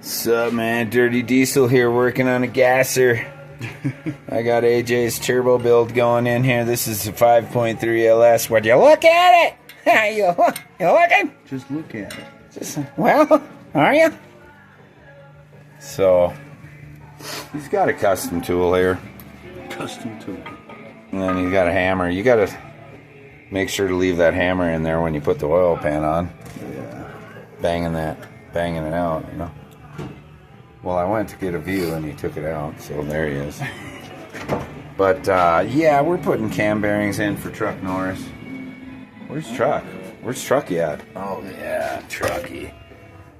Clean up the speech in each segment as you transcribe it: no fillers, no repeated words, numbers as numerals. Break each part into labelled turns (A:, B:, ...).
A: Sup, man? Dirty Diesel here, working on a gasser. I got AJ's turbo build going in here. This is a 5.3 LS. Would you look at it? You looking?
B: Just look at it.
A: Well, are you? So, he's got a custom tool here.
B: Custom tool. And
A: then he's got a hammer. You got to make sure to leave that hammer in there when you put the oil pan on.
B: Yeah.
A: Banging it out, you know. Well, I went to get a view and he took it out, so there he is. But, yeah, we're putting cam bearings in for Truck Norris. Where's Truck? Where's Trucky at? Oh, yeah, Trucky.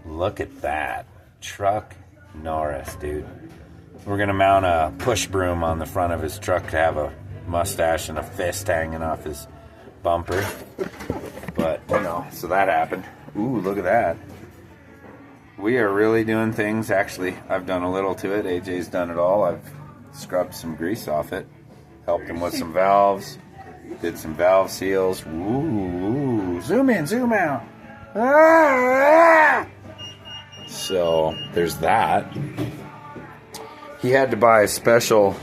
A: Look at that. Truck Norris, dude. We're going to mount a push broom on the front of his truck to have a mustache and a fist hanging off his bumper. But, you know, so that happened. Ooh, look at that. We are really doing things. Actually, I've done a little to it. AJ's done it all. I've scrubbed some grease off it. Helped him with some valves. Did some valve seals. Ooh. Zoom in, zoom out. Ah! So, there's that. He had to buy a special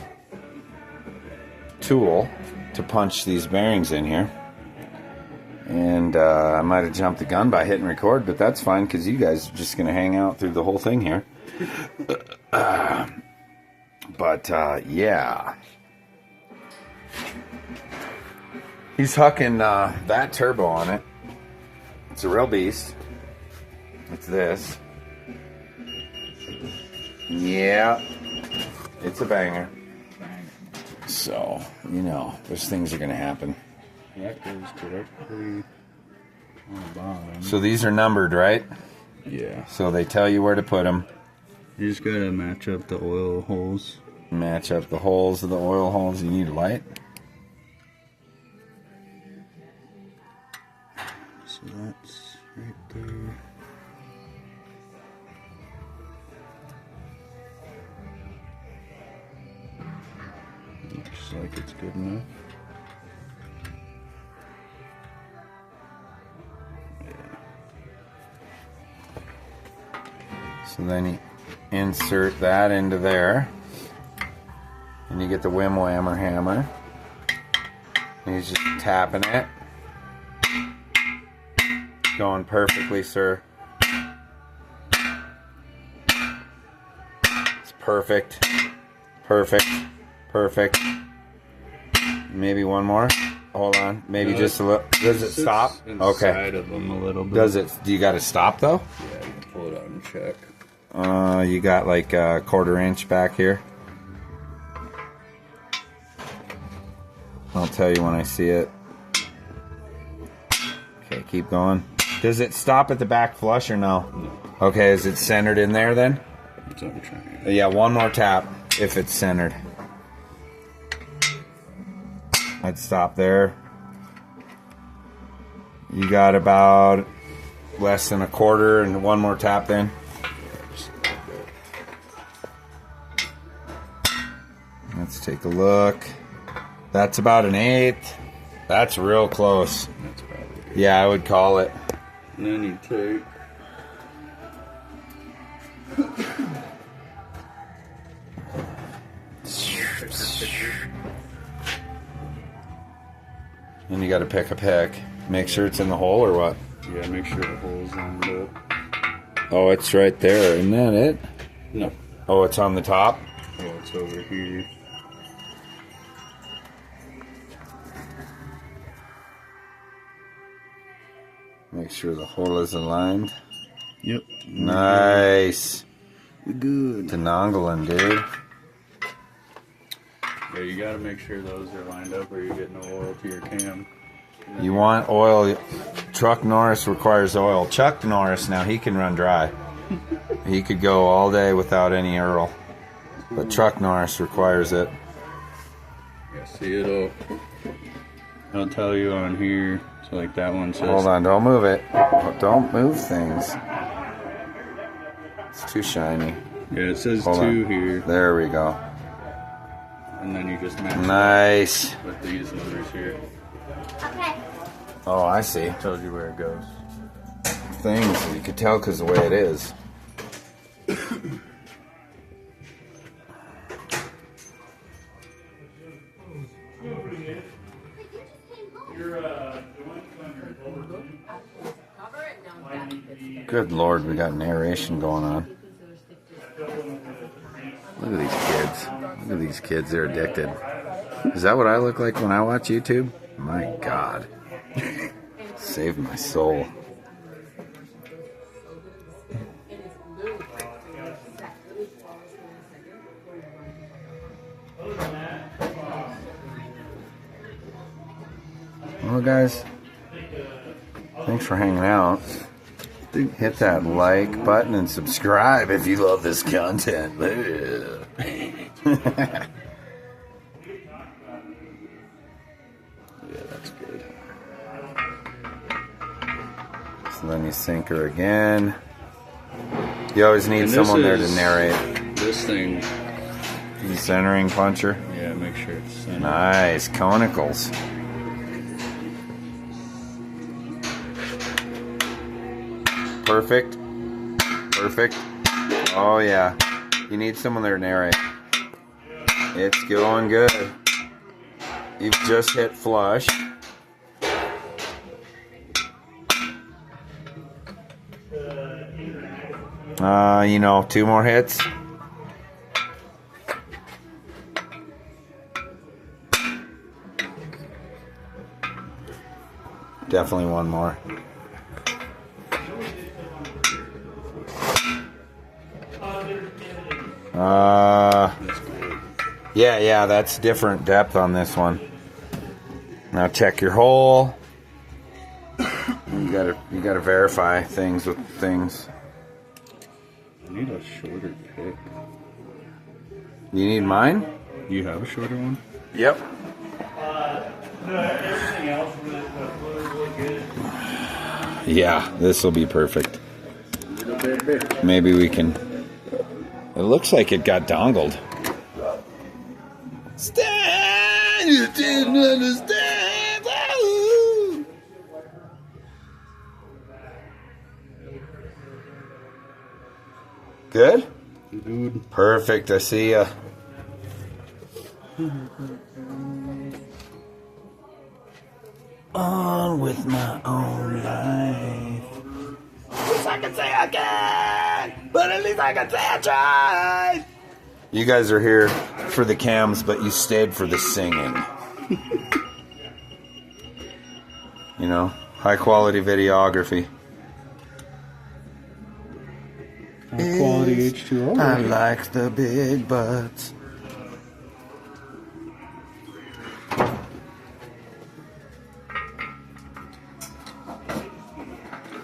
A: tool to punch these bearings in here. And I might have jumped the gun by hitting record, but that's fine because you guys are just going to hang out through the whole thing here. Yeah. He's hucking that turbo on it. It's a real beast. It's this. Yeah. It's a banger. So, you know, those things are going to happen.
B: That goes directly on the bottom.
A: So these are numbered, right?
B: Yeah.
A: So they tell you where to put them.
B: You just gotta match up the oil holes.
A: Match up the holes of the oil holes. You need a light.
B: So that's right there. Looks like it's good enough.
A: So then you insert that into there. And you get the Wim Whammer hammer. And he's just tapping it. Going perfectly, sir. It's perfect. Perfect. Perfect. Maybe one more. Hold on. Maybe just a little. Does it stop? Okay.
B: Of them a little bit.
A: Does it? Do you got to stop though?
B: Yeah, you can pull it out and check.
A: You got like a 1/4 inch back here. I'll tell you when I see it. Okay, keep going. Does it stop at the back flush or no?
B: No.
A: Okay, is it centered in there then?
B: That's what I'm trying.
A: Yeah, one more tap if it's centered. I'd stop there. You got about less than 1/4 and one more tap then. Let's take a look. That's about 1/8. That's real close.
B: That's probably good.
A: Yeah, I would call it.
B: And then you take
A: and you got to pick a pick. Make sure it's in the hole or what?
B: Yeah, make sure the hole's lined up.
A: Oh, it's right there. Isn't that it?
B: No.
A: Oh, it's on the top?
B: Oh, it's over here.
A: Make sure the hole is aligned.
B: Yep.
A: Nice.
B: Good.
A: Tenongalan, dude.
B: Yeah, you gotta make sure those are lined up or you get no oil to your cam.
A: You want oil. Truck Norris requires oil. Chuck Norris, now he can run dry. He could go all day without any Earl. But Truck Norris requires it.
B: Yeah, see, I'll tell you on here. So like that one says.
A: Hold on, don't move it. Don't move things. It's too shiny.
B: Yeah, it says
A: Hold
B: 2
A: on.
B: here.
A: There we go.
B: And then you just match
A: Nice.
B: with these numbers here.
C: Okay.
A: Oh, I see.
B: Tells you where it goes.
A: Things you could tell because the way it is. Good Lord, we got narration going on. Look at these kids. Look at these kids, they're addicted. Is that what I look like when I watch YouTube? My God. Save my soul. Well, guys, thanks for hanging out. Hit that like button and subscribe if you love this content. Yeah, that's good. So then you sink her again. You always need someone there to narrate.
B: This thing.
A: The centering puncher.
B: Yeah, make sure it's centered.
A: Nice. Conicals. Perfect. Perfect. Oh, yeah. You need someone there to narrate. It's going good. You've just hit flush. You know, 2 more hits. Definitely 1 more. Yeah, that's different depth on this one. Now check your hole. You gotta verify things with things.
B: I need a shorter pick.
A: You need mine?
B: You have a shorter one?
A: Yep.
C: Everything else really good.
A: Yeah, this will be perfect. Maybe we can. It looks like it got dongled. Stan, you didn't understand. Oh. Good?
B: Dude.
A: Perfect, I see ya. On with my own life. At least I can say I can, but at least I can say I tried. You guys are here for the cams, but you stayed for the singing. You know, high quality videography.
B: High quality H2O.
A: I like the big butts.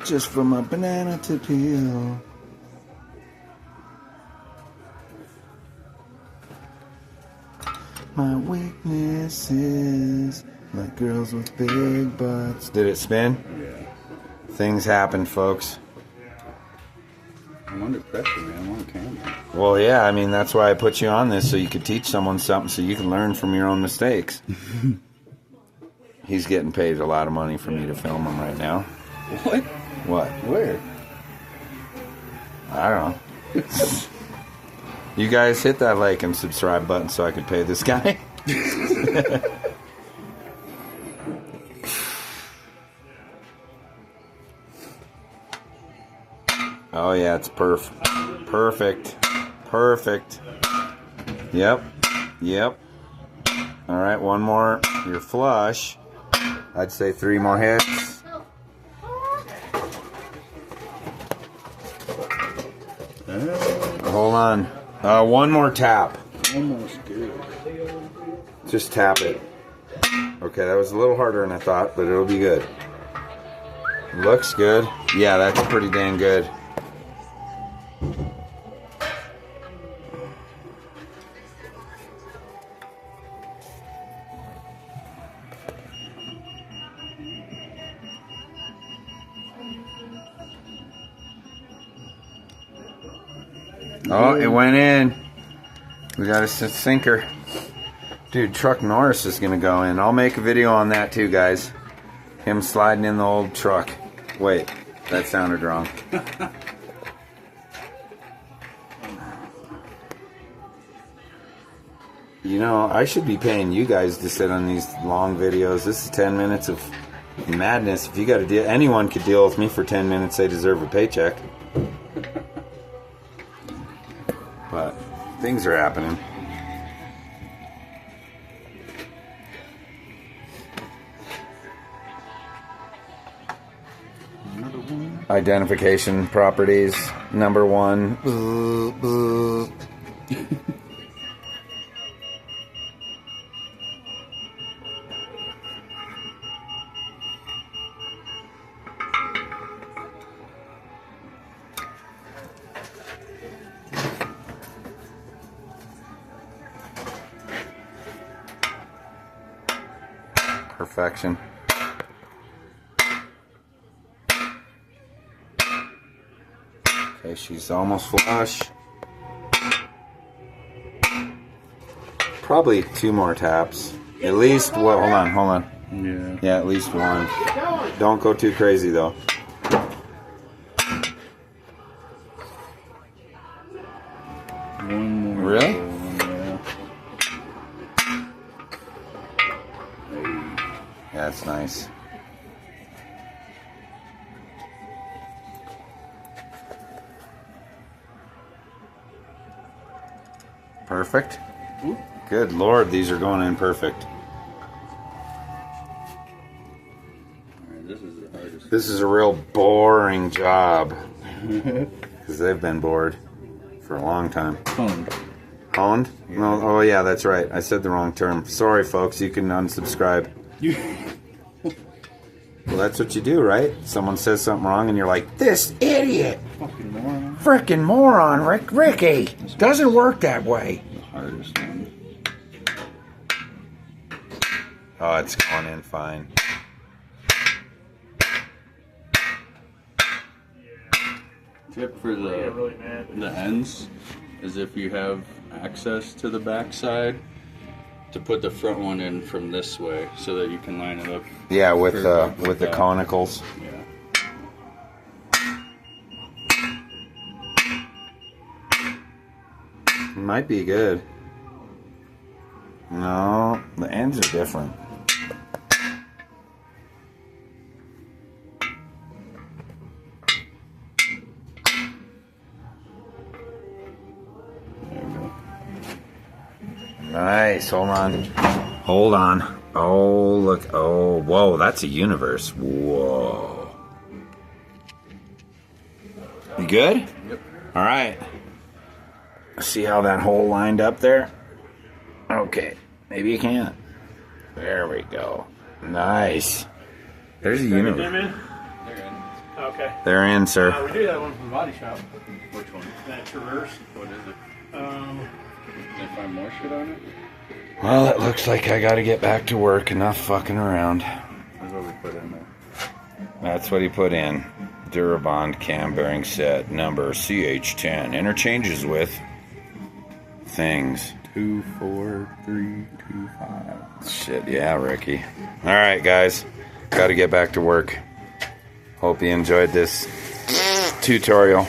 A: Just from a banana to peel. My weakness is like girls with big butts. Did it spin?
B: Yeah.
A: Things happen, folks.
B: I'm under pressure, man. I'm on camera.
A: Well, yeah, I mean, that's why I put you on this, so you could teach someone something so you can learn from your own mistakes. He's getting paid a lot of money for me to film him right now.
B: What?
A: What?
B: Where?
A: I don't know. You guys hit that like and subscribe button so I can pay this guy. Oh yeah, it's perfect. Perfect. Yep. All right, 1 more. You're flush. I'd say 3 more hits. Hold on. 1 more tap.
B: Almost good.
A: Just tap it. Okay, that was a little harder than I thought, but it'll be good. Looks good. Yeah, that's pretty dang good. Oh, it went in. We got a sinker. Dude, truck Norris is going to go in. I'll make a video on that too, guys. Him sliding in the old truck. Wait, that sounded wrong. You know, I should be paying you guys to sit on these long videos. This is 10 minutes of madness. If you got to deal, anyone could deal with me for 10 minutes. They deserve a paycheck. But things are happening. Identification properties, number 1. Perfection. Okay, she's almost flush. Probably 2 more taps. At least, well, hold on.
B: Yeah.
A: Yeah, at least 1. Don't go too crazy though.
B: One more.
A: Really?
B: Yeah.
A: Yeah, that's nice. Perfect.
B: Ooh.
A: Good Lord, these are going in perfect.
B: Alright, this is the hardest.
A: This is a real boring job. Because they've been bored for a long time.
B: Honed.
A: Honed? No, oh yeah, that's right. I said the wrong term. Sorry, folks. You can unsubscribe. Well, that's what you do, right? Someone says something wrong and you're like, this idiot!
B: Fucking moron.
A: Frickin' moron, Ricky! Doesn't work that way.
B: The hardest one.
A: Oh, it's going in fine.
B: Tip for the ends is if you have access to the back side, to put the front one in from this way so that you can line it up.
A: Yeah, with the
B: that.
A: conicals.
B: Yeah.
A: Might be good. No, the ends are different.
B: There we go.
A: Nice. Hold on. Hold on. Oh, look. Oh, whoa. That's a universe. Whoa. You good?
B: Yep.
A: All right. See how that hole lined up there? Okay. Maybe you can't. There we go. Nice. There's a
C: Them
A: universe.
C: in?
B: They're in.
C: Okay.
A: They're in, sir.
C: We do that one from the body shop.
B: Which one?
C: That Traverse.
B: What is it?
C: Um,
B: Did they find more shit on it?
A: Well, it looks like I got to get back to work. Enough fucking around.
B: That's what we put in there.
A: That's what he put in. Durabond cam bearing set number CH10. Interchanges with things.
B: 24325.
A: Shit, yeah, Ricky. All right, guys. Got to get back to work. Hope you enjoyed this tutorial.